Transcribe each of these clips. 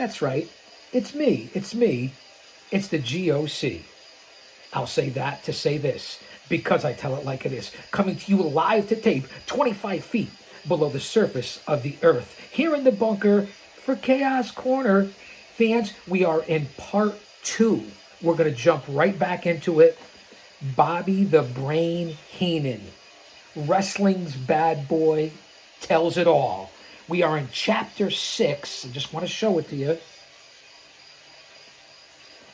That's right. It's me. It's me. It's the GOC. I'll say that to say this because I tell it like it is. Coming to you live to tape, 25 feet below the surface of the earth. Here in the bunker for Chaos Corner. Fans, we are in part 2. We're going to jump right back into it. Bobby the Brain Heenan. Wrestling's bad boy tells it all. We are in chapter 6. I just want to show it to you.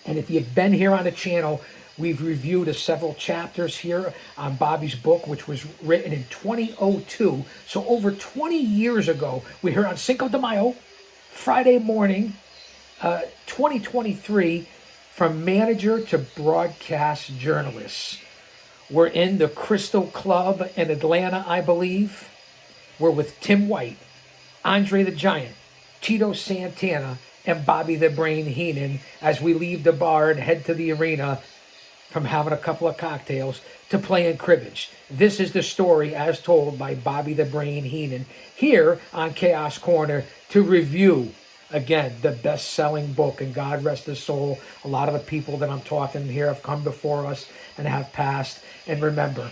And if you've been here on the channel, we've reviewed several chapters here on Bobby's book, which was written in 2002. So over 20 years ago, we're here on Cinco de Mayo, Friday morning, 2023, from manager to broadcast journalist. We're in the Crystal Club in Atlanta, I believe. We're with Tim White, Andre the Giant, Tito Santana, and Bobby the Brain Heenan as we leave the bar and head to the arena from having a couple of cocktails to playing cribbage. This is the story as told by Bobby the Brain Heenan here on Chaos Corner to review, again, the best-selling book, and God rest his soul. A lot of the people that I'm talking here have come before us and have passed. And remember,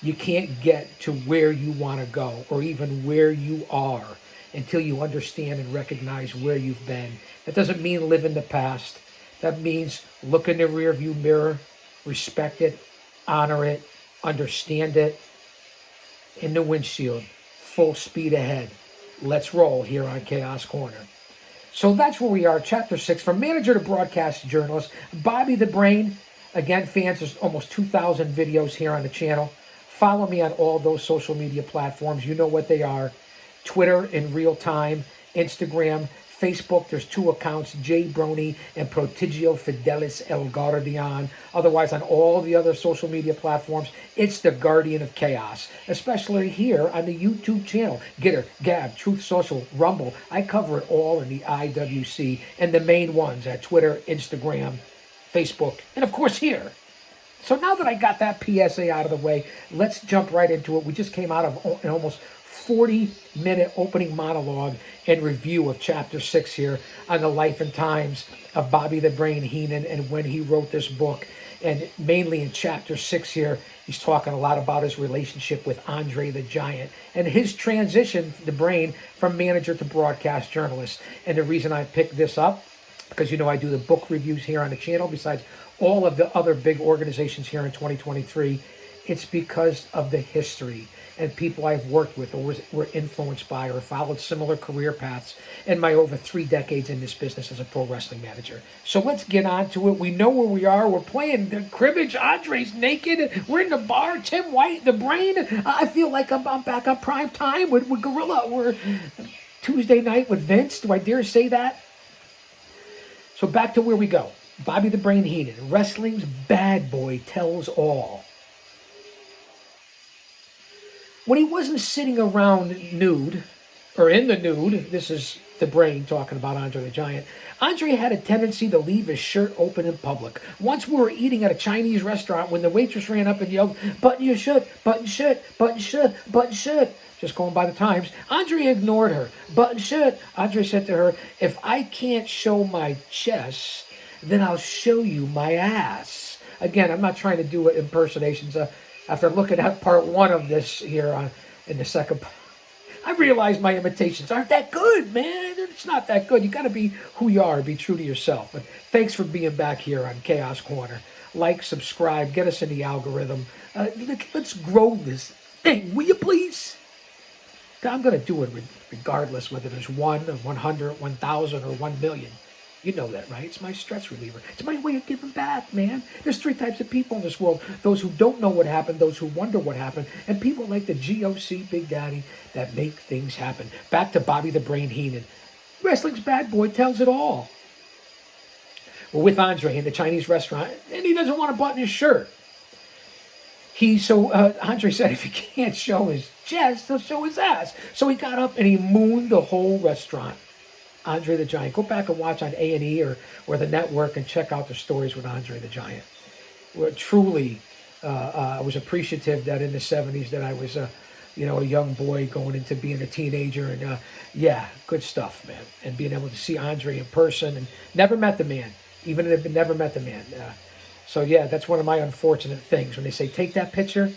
you can't get to where you want to go or even where you are until you understand and recognize where you've been. That doesn't mean live in the past. That means look in the rearview mirror, respect it, honor it, understand it. In the windshield, full speed ahead. Let's roll here on Chaos Corner. So that's where we are, chapter 6, from manager to broadcast journalist. Bobby the Brain. Again, fans, there's almost 2,000 videos here on the channel. Follow me on all those social media platforms. You know what they are. Twitter in real time, Instagram, Facebook. There's 2 accounts, Jay Brony and Prodigio Fidelis El Guardian. Otherwise, on all the other social media platforms, it's the Guardian of Chaos, especially here on the YouTube channel. Gitter, Gab, Truth Social, Rumble. I cover it all in the IWC and the main ones at Twitter, Instagram, Facebook, and of course here. So now that I got that PSA out of the way, let's jump right into it. We just came out of an almost 40-minute opening monologue and review of chapter 6 here on the life and times of Bobby the Brain Heenan and when he wrote this book. And mainly in chapter 6 here, he's talking a lot about his relationship with Andre the Giant and his transition, the Brain, from manager to broadcast journalist. And the reason I picked this up, because you know I do the book reviews here on the channel besides all of the other big organizations here in 2023, it's because of the history and people I've worked with or were influenced by or followed similar career paths in my over 3 decades in this business as a pro wrestling manager. So let's get on to it. We know where we are. We're playing the cribbage. Andre's naked. We're in the bar. Tim White, the Brain. I feel like I'm back on prime time with Gorilla. We're Tuesday night with Vince. Do I dare say that? So back to where we go. Bobby the Brain Heenan, wrestling's bad boy, tells all. When he wasn't sitting around nude, or in the nude, this is the Brain talking about Andre the Giant, Andre had a tendency to leave his shirt open in public. Once we were eating at a Chinese restaurant when the waitress ran up and yelled, "Button your shirt, button shirt, button shirt, button shirt." Just going by the times. Andre ignored her. "Button shirt." Andre said to her, "If I can't show my chest, then I'll show you my ass." Again, I'm not trying to do impersonations. After looking at part 1 of this here in the second part, I realized my imitations aren't that good, man. It's not that good. You got to be who you are, be true to yourself. But thanks for being back here on Chaos Corner. Like, subscribe, get us in the algorithm. Let's grow this thing, will you please? I'm going to do it regardless whether there's 1 or 100, 1,000 or 1 million. You know that, right? It's my stress reliever. It's my way of giving back, man. There's 3 types of people in this world. Those who don't know what happened, those who wonder what happened, and people like the GOC Big Daddy that make things happen. Back to Bobby the Brain Heenan. Wrestling's bad boy tells it all. We're with Andre in the Chinese restaurant, and he doesn't want to button his shirt. Andre said if he can't show his chest, he'll show his ass. So he got up and he mooned the whole restaurant. Andre the Giant. Go back and watch on A&E or the network and check out the stories with Andre the Giant. We're truly, I was appreciative that in the 70s that I was a young boy going into being a teenager. And yeah, good stuff, man. And being able to see Andre in person and never met the man, even if I never met the man. So yeah, that's one of my unfortunate things when they say take that picture,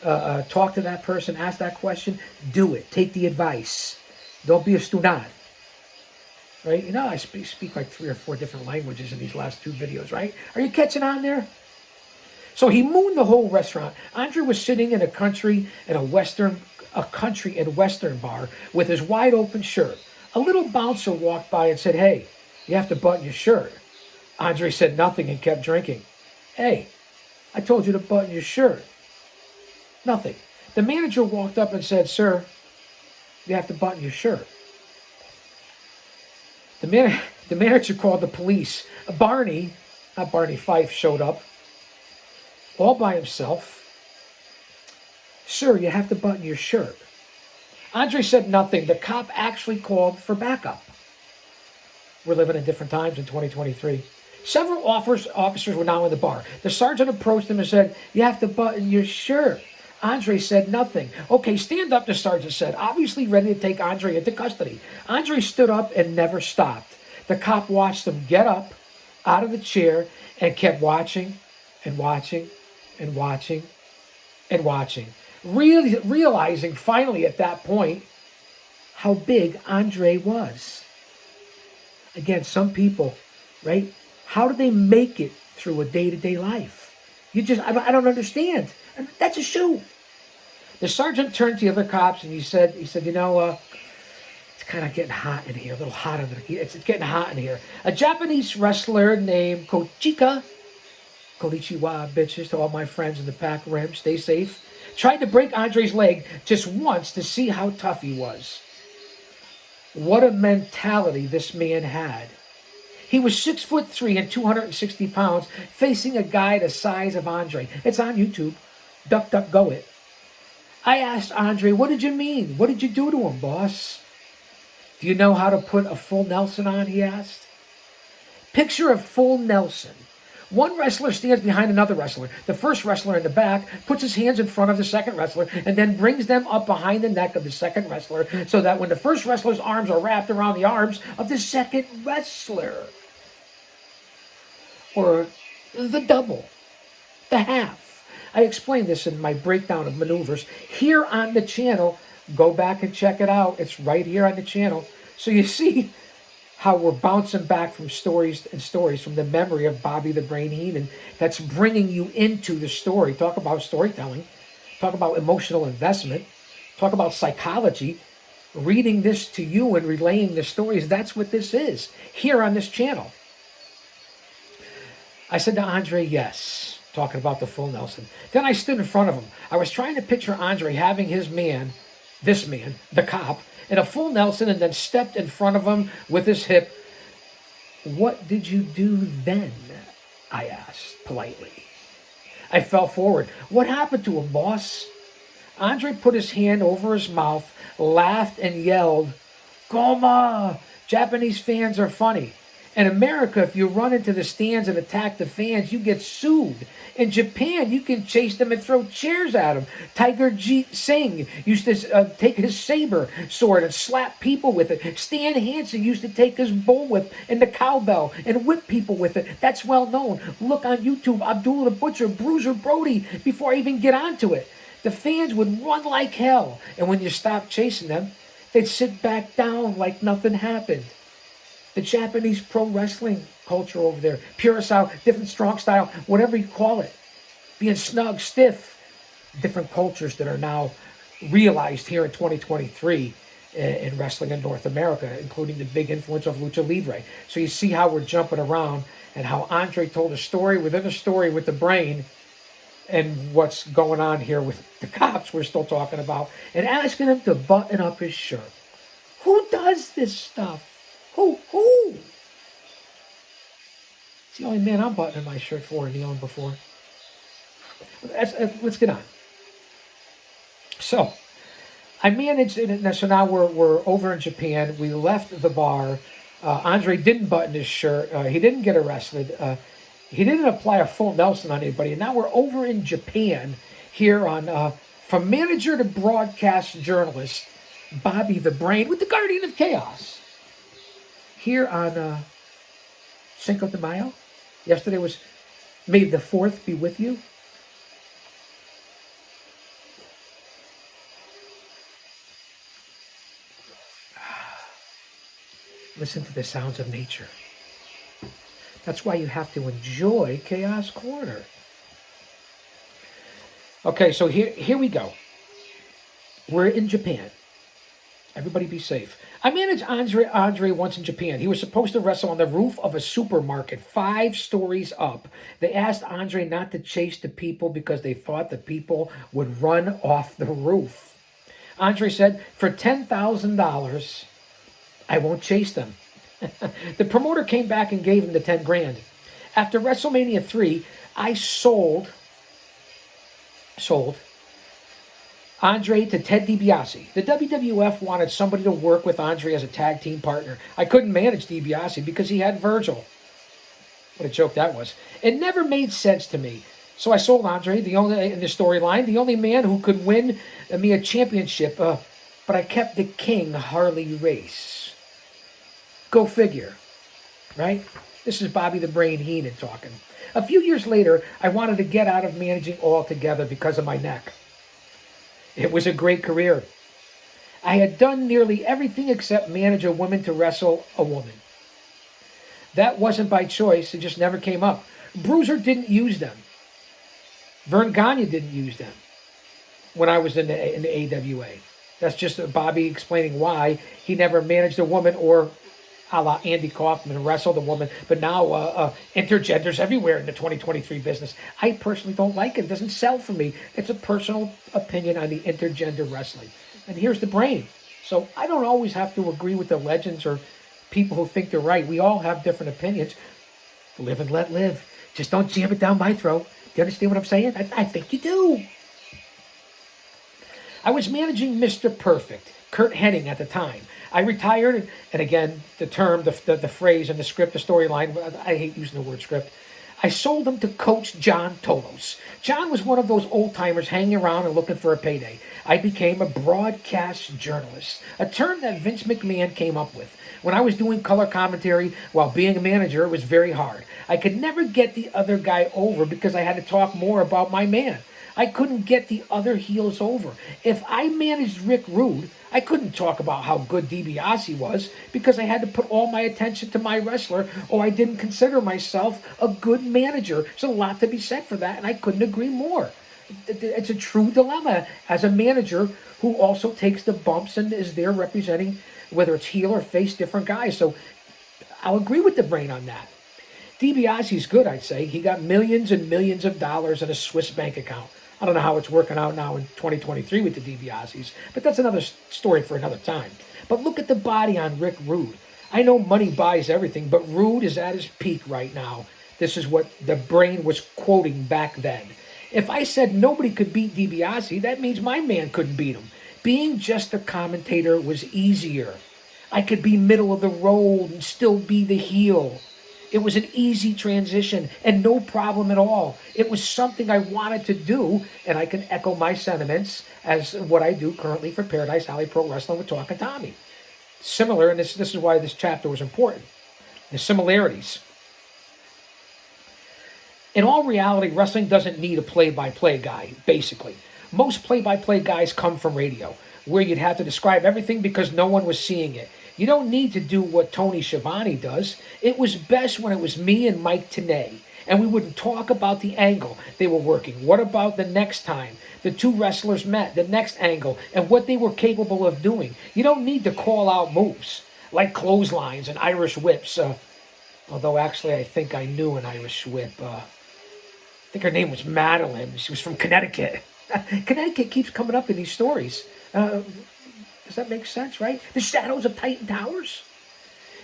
talk to that person, ask that question, do it. Take the advice. Don't be a student. Right? I speak like 3 or 4 different languages in these last 2 videos, right? Are you catching on there? So he mooned the whole restaurant. Andre was sitting in a country and western bar with his wide open shirt. A little bouncer walked by and said, "Hey, you have to button your shirt." Andre said nothing and kept drinking. "Hey, I told you to button your shirt." Nothing. The manager walked up and said, "Sir, you have to button your shirt." The manager called the police. Barney, not Barney Fife, showed up all by himself. "Sir, you have to button your shirt." Andre said nothing. The cop actually called for backup. We're living in different times in 2023. Several officers were now in the bar. The sergeant approached him and said, "You have to button your shirt." Andre said nothing. "Okay, stand up," the sergeant said, obviously ready to take Andre into custody. Andre stood up and never stopped. The cop watched him get up out of the chair and kept watching and watching and watching and watching, really realizing finally at that point how big Andre was. Again, some people, right? How do they make it through a day-to-day life? I don't understand. That's a shoe. The sergeant turned to the other cops and he said, it's kind of getting hot in here, a little hot under here. It's getting hot in here. A Japanese wrestler named Kochika, konnichiwa, bitches, to all my friends in the pack rim, stay safe, tried to break Andre's leg just once to see how tough he was. What a mentality this man had. He was 6'3" and 260 pounds, facing a guy the size of Andre. It's on YouTube. Duck, duck, go it. I asked Andre, "What did you mean? What did you do to him, boss?" "Do you know how to put a full Nelson on?" he asked. Picture a full Nelson. One wrestler stands behind another wrestler. The first wrestler in the back puts his hands in front of the second wrestler and then brings them up behind the neck of the second wrestler so that when the first wrestler's arms are wrapped around the arms of the second wrestler. Or the double, the half. I explained this in my breakdown of maneuvers here on the channel. Go back and check it out. It's right here on the channel. So you see how we're bouncing back from stories from the memory of Bobby the Brain Heenan that's bringing you into the story. Talk about storytelling. Talk about emotional investment. Talk about psychology. Reading this to you and relaying the stories, that's what this is here on this channel. I said to Andre, yes, talking about the full Nelson. Then I stood in front of him. I was trying to picture Andre having this man, the cop, in a full Nelson and then stepped in front of him with his hip. "What did you do then?" I asked politely. I fell forward. "What happened to him, boss?" Andre put his hand over his mouth, laughed, and yelled, "Goma! Japanese fans are funny. In America, if you run into the stands and attack the fans, you get sued. In Japan, you can chase them and throw chairs at them. Tiger Jeet Singh used to take his saber sword and slap people with it. Stan Hansen used to take his bullwhip and the cowbell and whip people with it. That's well known. Look on YouTube, Abdullah the Butcher, Bruiser Brody, before I even get onto it. The fans would run like hell, and when you stopped chasing them, they'd sit back down like nothing happened. The Japanese pro wrestling culture over there, Purasao, different strong style, whatever you call it, being snug, stiff, different cultures that are now realized here in 2023 in wrestling in North America, including the big influence of Lucha Libre. So you see how we're jumping around and how Andre told a story within a story with the brain and what's going on here with the cops we're still talking about and asking him to button up his shirt. Who does this stuff? Who? It's the only man I'm buttoning my shirt for and kneeling before. Let's get on. So, I managed it. So now we're over in Japan. We left the bar. Andre didn't button his shirt. He didn't get arrested. He didn't apply a full Nelson on anybody. And now we're over in Japan here on From manager to broadcast journalist, Bobby the Brain with the Guardian of Chaos. Here on Cinco de Mayo. Yesterday was May the 4th be with you. Listen to the sounds of nature. That's why you have to enjoy Chaos Corner. Okay, so here we go. We're in Japan. Everybody be safe. I managed Andre once in Japan. He was supposed to wrestle on the roof of a supermarket 5 stories up. They asked Andre not to chase the people because they thought the people would run off the roof. Andre said, for $10,000, I won't chase them. The promoter came back and gave him the 10 grand. After WrestleMania 3, I sold Andre to Ted DiBiase. The WWF wanted somebody to work with Andre as a tag team partner. I couldn't manage DiBiase because he had Virgil. What a joke that was. It never made sense to me. So I sold Andre, in the storyline, the only man who could win me a championship, but I kept the king Harley Race. Go figure, right? This is Bobby the Brain Heenan talking. A few years later, I wanted to get out of managing altogether because of my neck. It was a great career. I had done nearly everything except manage a woman to wrestle a woman. That wasn't by choice. It just never came up. Bruiser didn't use them. Vern Gagne didn't use them when I was in the AWA. That's just Bobby explaining why he never managed a woman or a la Andy Kaufman wrestled a woman, but now intergenders everywhere in the 2023 business. I personally don't like it. It doesn't sell for me. It's a personal opinion on the intergender wrestling. And here's the Brain. So I don't always have to agree with the legends or people who think they're right. We all have different opinions. Live and let live. Just don't jam it down my throat. Do you understand what I'm saying? I think you do. I was managing Mr. Perfect, Kurt Hennig at the time. I retired, and again, the term, the phrase, and the script, the storyline, I hate using the word script. I sold him to Coach John Tolos. John was one of those old-timers hanging around and looking for a payday. I became a broadcast journalist, a term that Vince McMahon came up with. When I was doing color commentary while being a manager, it was very hard. I could never get the other guy over because I had to talk more about my man. I couldn't get the other heels over. If I managed Rick Rude, I couldn't talk about how good DiBiase was because I had to put all my attention to my wrestler, or I didn't consider myself a good manager. There's a lot to be said for that, and I couldn't agree more. It's a true dilemma as a manager who also takes the bumps and is there representing, whether it's heel or face, different guys. So I'll agree with the Brain on that. DiBiase's good, I'd say. He got millions and millions of dollars in a Swiss bank account. I don't know how it's working out now in 2023 with the DiBiases, but that's another story for another time. But look at the body on Rick Rude. I know money buys everything, but Rude is at his peak right now. This is what the Brain was quoting back then. If I said nobody could beat DiBiase, that means my man couldn't beat him. Being just a commentator was easier. I could be middle of the road and still be the heel. It was an easy transition and no problem at all. It was something I wanted to do, and I can echo my sentiments as what I do currently for Paradise Alley Pro Wrestling with Talkin' Tommy. Similar, and this is why this chapter was important. The similarities. In all reality, wrestling doesn't need a play-by-play guy, basically. Most play-by-play guys come from radio, where you'd have to describe everything because no one was seeing it. You don't need to do what Tony Schiavone does. It was best when it was me and Mike Tenay, and we would talk about the angle they were working. What about the next time the two wrestlers met, the next angle, and what they were capable of doing? You don't need to call out moves like clotheslines and Irish whips. Although actually I think I knew an Irish whip. I think her name was Madeline. She was from Connecticut. Connecticut keeps coming up in these stories. Does that make sense, right? The Shadows of Titan Towers.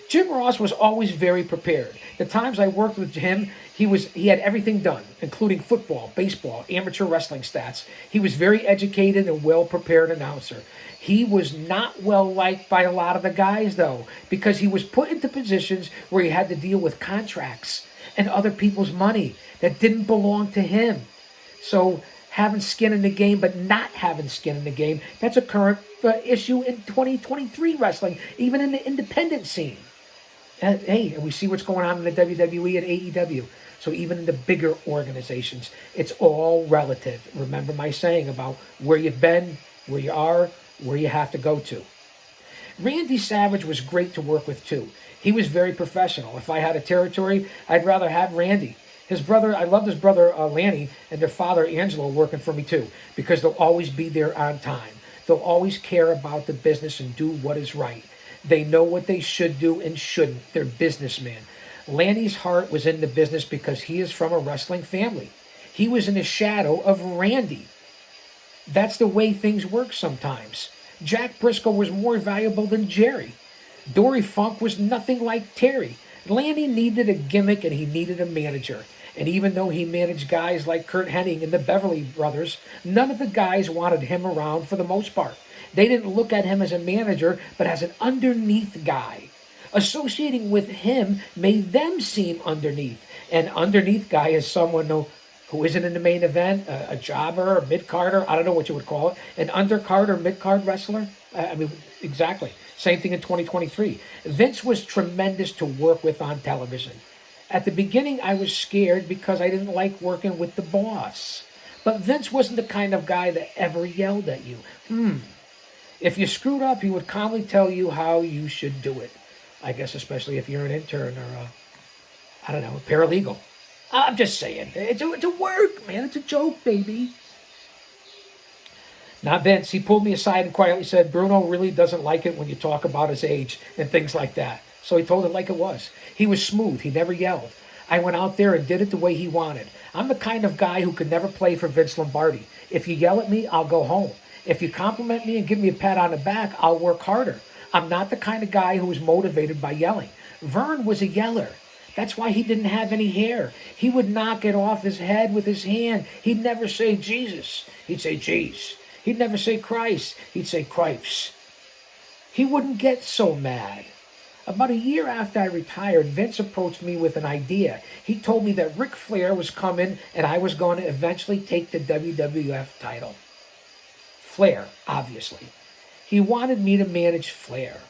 Jim Ross was always very prepared. The times I worked with him, he had everything done, including football, baseball, amateur wrestling stats. He was very educated and well-prepared announcer. He was not well-liked by a lot of the guys, though, because he was put into positions where he had to deal with contracts and other people's money that didn't belong to him. So having skin in the game but not having skin in the game. That's a current issue in 2023 wrestling, even in the independent scene. Hey, and we see what's going on in the WWE and AEW. So even in the bigger organizations, it's all relative. Remember my saying about where you've been, where you are, where you have to go to. Randy Savage was great to work with too. He was very professional. If I had a territory, I'd rather have Randy. His brother, I loved his brother Lanny, and their father Angelo working for me too, because they'll always be there on time. They'll always care about the business and do what is right. They know what they should do and shouldn't. They're businessmen. Lanny's heart was in the business because he is from a wrestling family. He was in the shadow of Randy. That's the way things work sometimes. Jack Briscoe was more valuable than Jerry. Dory Funk was nothing like Terry. Lanny needed a gimmick and he needed a manager. And even though he managed guys like Kurt Hennig and the Beverly Brothers, none of the guys wanted him around for the most part. They didn't look at him as a manager, but as an underneath guy. Associating with him made them seem underneath. An underneath guy is someone who isn't in the main event, a jobber, a mid-carder, I don't know what you would call it, an undercard or mid-card wrestler. I mean, exactly. Same thing in 2023. Vince was tremendous to work with on television. At the beginning, I was scared because I didn't like working with the boss. But Vince wasn't the kind of guy that ever yelled at you. If you screwed up, he would calmly tell you how you should do it. I guess especially if you're an intern or a paralegal. I'm just saying. It's a work, man. It's a joke, baby. Not Vince. He pulled me aside and quietly said, Bruno really doesn't like it when you talk about his age and things like that. So he told it like it was. He was smooth. He never yelled. I went out there and did it the way he wanted. I'm the kind of guy who could never play for Vince Lombardi. If you yell at me, I'll go home. If you compliment me and give me a pat on the back, I'll work harder. I'm not the kind of guy who was motivated by yelling. Vern was a yeller. That's why he didn't have any hair. He would knock it off his head with his hand. He'd never say Jesus. He'd say jeez. He'd never say Christ. He'd say Cripes. He wouldn't get so mad. About a year after I retired, Vince approached me with an idea. He told me that Ric Flair was coming and I was going to eventually take the WWF title. Flair, obviously. He wanted me to manage Flair.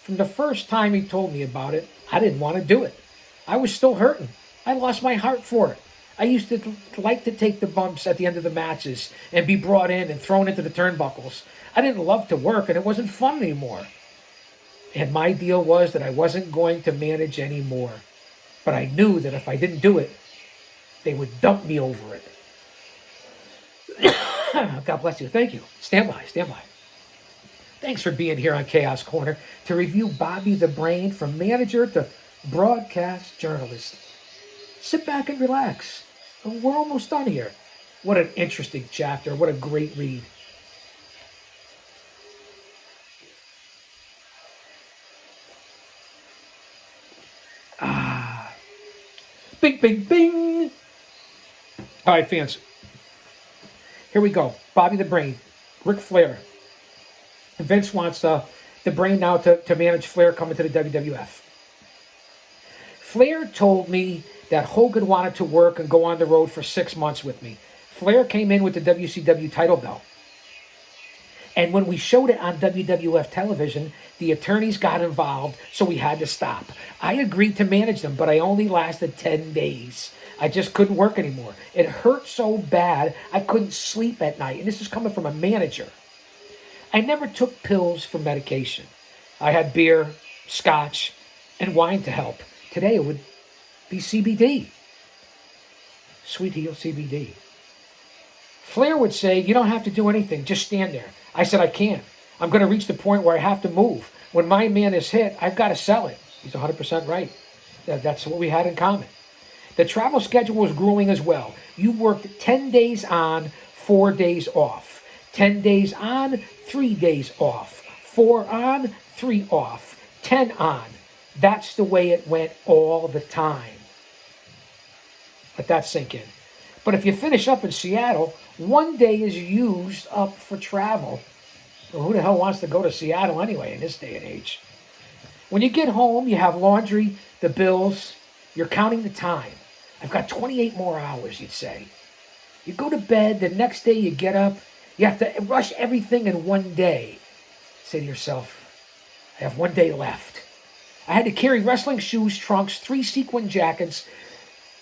From the first time he told me about it, I didn't want to do it. I was still hurting. I lost my heart for it. I used to like to take the bumps at the end of the matches and be brought in and thrown into the turnbuckles. I didn't love to work and it wasn't fun anymore. And my deal was that I wasn't going to manage anymore. But I knew that if I didn't do it, they would dump me over it. God bless you. Thank you. Stand by. Thanks for being here on Chaos Corner to review Bobby the Brain from manager to broadcast journalist. Sit back and relax. We're almost done here. What an interesting chapter. What a great read. Bing, bing, bing. All right, fans. Here we go. Bobby the Brain. Ric Flair. Vince wants the Brain now to manage Flair coming to the WWF. Flair told me that Hogan wanted to work and go on the road for 6 months with me. Flair came in with the WCW title belt. And when we showed it on WWF television, the attorneys got involved, so we had to stop. I agreed to manage them, but I only lasted 10 days. I just couldn't work anymore. It hurt so bad, I couldn't sleep at night. And this is coming from a manager. I never took pills for medication. I had beer, scotch, and wine to help. Today it would be CBD. Sweet Heel CBD. Flair would say, you don't have to do anything, just stand there. I said, I can't. I'm going to reach the point where I have to move. When my man is hit, I've got to sell it. He's 100% right. That's what we had in common. The travel schedule was grueling as well. You worked 10 days on, 4 days off. 10 days on, 3 days off. 4 on, 3 off. 10 on. That's the way it went all the time. Let that sink in. But if you finish up in Seattle, 1 day is used up for travel. Well, who the hell wants to go to Seattle anyway in this day and age? When you get home, you have laundry, the bills, you're counting the time. I've got 28 more hours, you'd say. You go to bed, the next day you get up, you have to rush everything in one day. Say to yourself, I have one day left. I had to carry wrestling shoes, trunks, 3 sequin jackets,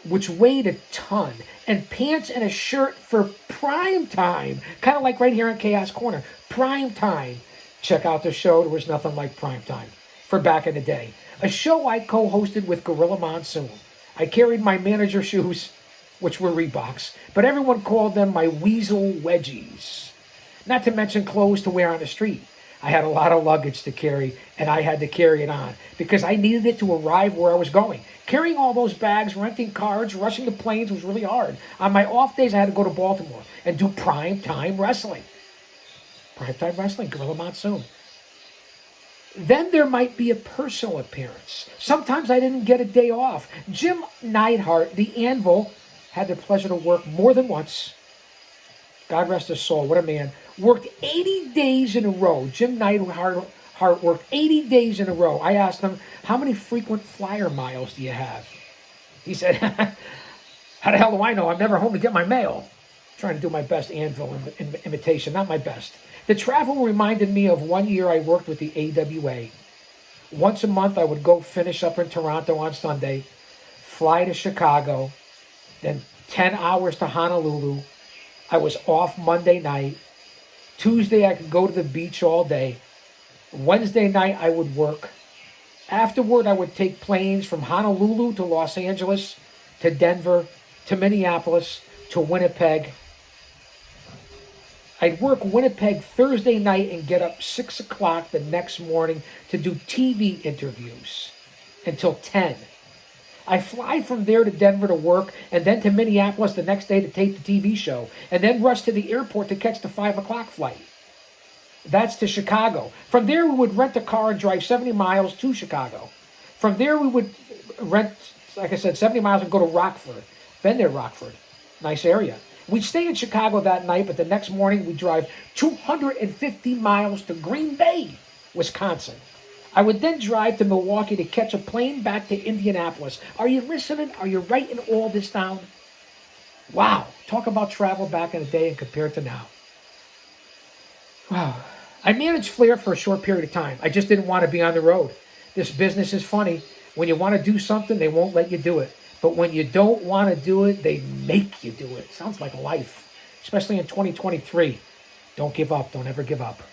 which weighed a ton, and pants and a shirt for prime time. Kind of like right here in Chaos Corner. Prime time. Check out the show. There was nothing like prime time for back in the day. A show I co-hosted with Gorilla Monsoon. I carried my manager shoes, which were Reeboks, but everyone called them my Weasel Wedgies. Not to mention clothes to wear on the street. I had a lot of luggage to carry, and I had to carry it on because I needed it to arrive where I was going. Carrying all those bags, renting cars, rushing the planes was really hard. On my off days, I had to go to Baltimore and do prime time wrestling. Prime time wrestling, Gorilla Monsoon. Then there might be a personal appearance. Sometimes I didn't get a day off. Jim Neidhart, the Anvil, had the pleasure to work more than once. God rest his soul, what a man. Worked 80 days in a row. Jim Neidhart worked 80 days in a row. I asked him, how many frequent flyer miles do you have? He said, how the hell do I know? I'm never home to get my mail. Trying to do my best Anvil imitation, not my best. The travel reminded me of one year I worked with the AWA. Once a month, I would go finish up in Toronto on Sunday, fly to Chicago, then 10 hours to Honolulu. I was off Monday night. Tuesday, I could go to the beach all day. Wednesday night, I would work. Afterward, I would take planes from Honolulu to Los Angeles, to Denver, to Minneapolis, to Winnipeg. I'd work Winnipeg Thursday night and get up 6 o'clock the next morning to do TV interviews until 10. I fly from there to Denver to work and then to Minneapolis the next day to tape the TV show and then rush to the airport to catch the 5 o'clock flight. That's to Chicago. From there, we would rent a car and drive 70 miles to Chicago. From there, we would rent, like I said, 70 miles and go to Rockford. Been there, Rockford. Nice area. We'd stay in Chicago that night, but the next morning we'd drive 250 miles to Green Bay, Wisconsin. I would then drive to Milwaukee to catch a plane back to Indianapolis. Are you listening? Are you writing all this down? Wow. Talk about travel back in the day and compared to now. Wow. I managed Flair for a short period of time. I just didn't want to be on the road. This business is funny. When you want to do something, they won't let you do it. But when you don't want to do it, they make you do it. Sounds like life, especially in 2023. Don't give up. Don't ever give up.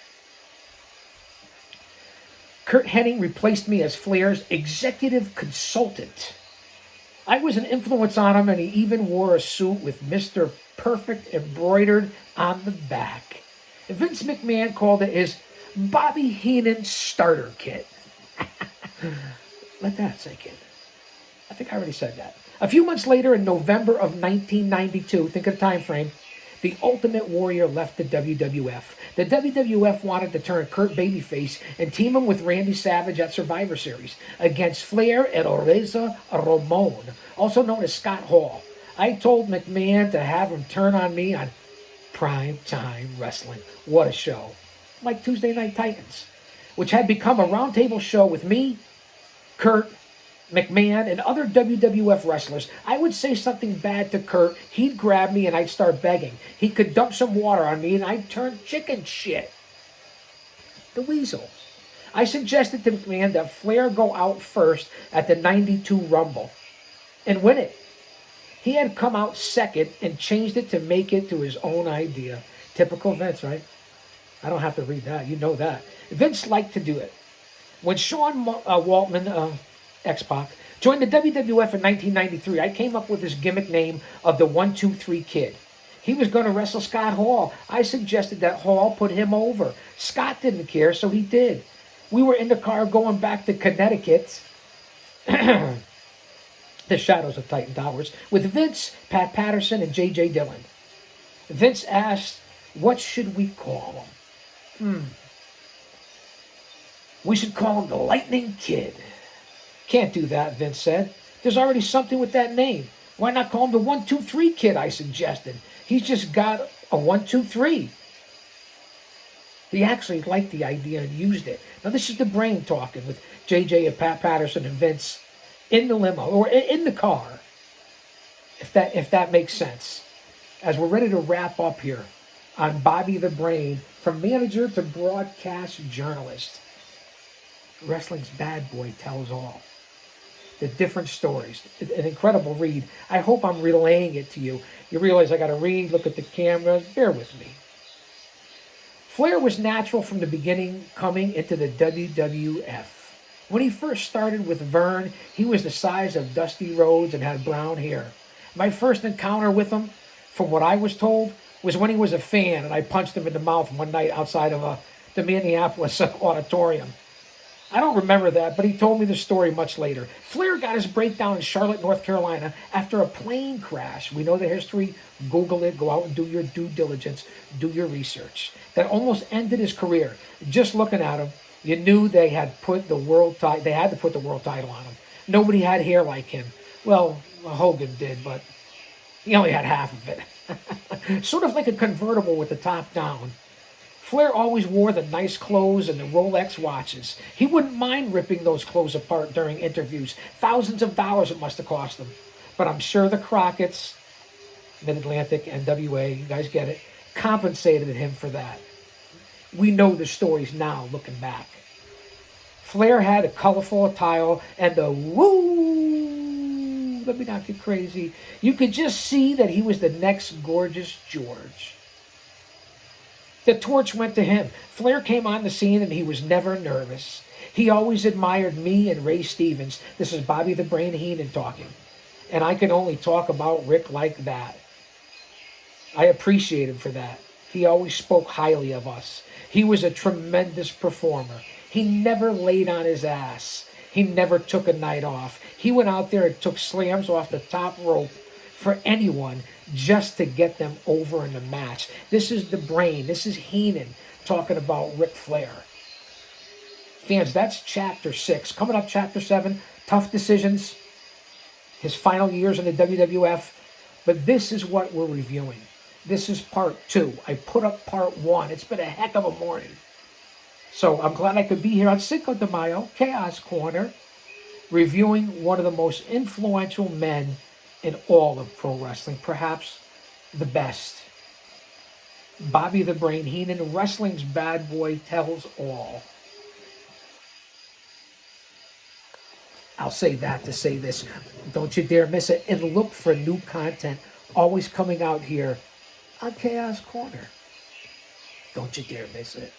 Curt Hennig replaced me as Flair's executive consultant. I was an influence on him, and he even wore a suit with Mr. Perfect embroidered on the back. Vince McMahon called it his Bobby Heenan starter kit. Let that sink in. I think I already said that. A few months later, in November of 1992, think of the time frame, the Ultimate Warrior left the WWF. The WWF wanted to turn Curt babyface and team him with Randy Savage at Survivor Series against Flair and Razor Ramon, also known as Scott Hall. I told McMahon to have him turn on me on Prime Time Wrestling. What a show. Like Tuesday Night Titans, which had become a roundtable show with me, Curt, McMahon, and other WWF wrestlers. I would say something bad to Curt, he'd grab me and I'd start begging. He could dump some water on me and I'd turn chicken shit. The Weasel. I suggested to McMahon that Flair go out first at the 92 Rumble and win it. He had come out second and changed it to make it to his own idea. Typical Vince, right? I don't have to read that. You know that. Vince liked to do it. When Sean Waltman, X-Pac, joined the WWF in 1993, I came up with this gimmick name of the 1-2-3 Kid. He was going to wrestle Scott Hall. I suggested that Hall put him over. Scott didn't care, so he did. We were in the car going back to Connecticut, the Shadows of Titan Towers, with Vince, Pat Patterson, and J.J. Dillon. Vince asked, what should we call him? We should call him the Lightning Kid. Can't do that, Vince said. There's already something with that name. Why not call him the 1-2-3 Kid, I suggested. He's just got a 1-2-3. He actually liked the idea and used it. Now, this is the brain talking with JJ and Pat Patterson and Vince in the limo or in the car, if that makes sense. as we're ready to wrap up here on Bobby the Brain, from manager to broadcast journalist. Wrestling's bad boy tells all. The different stories. An incredible read. I hope I'm relaying it to you. You realize I got to read, look at the camera. Bear with me. Flair was natural from the beginning coming into the WWF. When he first started with Vern, he was the size of Dusty Rhodes and had brown hair. My first encounter with him, from what I was told, was when he was a fan and I punched him in the mouth one night outside of the Minneapolis auditorium. I don't remember that, but he told me the story much later. Flair got his breakdown in Charlotte, North Carolina after a plane crash. We know the history. Google it. Go out and do your due diligence. Do your research. That almost ended his career. Just looking at him, you knew they had to put the world title on him. Nobody had hair like him. Well, Hogan did, but he only had half of it. Sort of like a convertible with the top down. Flair always wore the nice clothes and the Rolex watches. He wouldn't mind ripping those clothes apart during interviews. Thousands of dollars it must have cost him. But I'm sure the Crockett's, Mid-Atlantic, NWA, you guys get it, compensated him for that. We know the stories now, looking back. Flair had a colorful attire and the woo, let me not get crazy. You could just see that he was the next Gorgeous George. The torch went to him. Flair came on the scene and he was never nervous. He always admired me and Ray Stevens. This is Bobby the Brain Heenan talking. And I can only talk about Rick like that. I appreciate him for that. He always spoke highly of us. He was a tremendous performer. He never laid on his ass. He never took a night off. He went out there and took slams off the top rope for anyone just to get them over in the match. This is the Brain. This is Heenan talking about Ric Flair. Fans, that's Chapter 6. Coming up, Chapter 7, tough decisions, his final years in the WWF. But this is what we're reviewing. This is Part 2. I put up Part 1. It's been a heck of a morning. So I'm glad I could be here on Cinco de Mayo, Chaos Corner, reviewing one of the most influential men in all of pro wrestling, perhaps the best. Bobby the Brain Heenan, wrestling's bad boy, tells all. I'll say that to say this. Don't you dare miss it. And look for new content always coming out here on Chaos Corner. Don't you dare miss it.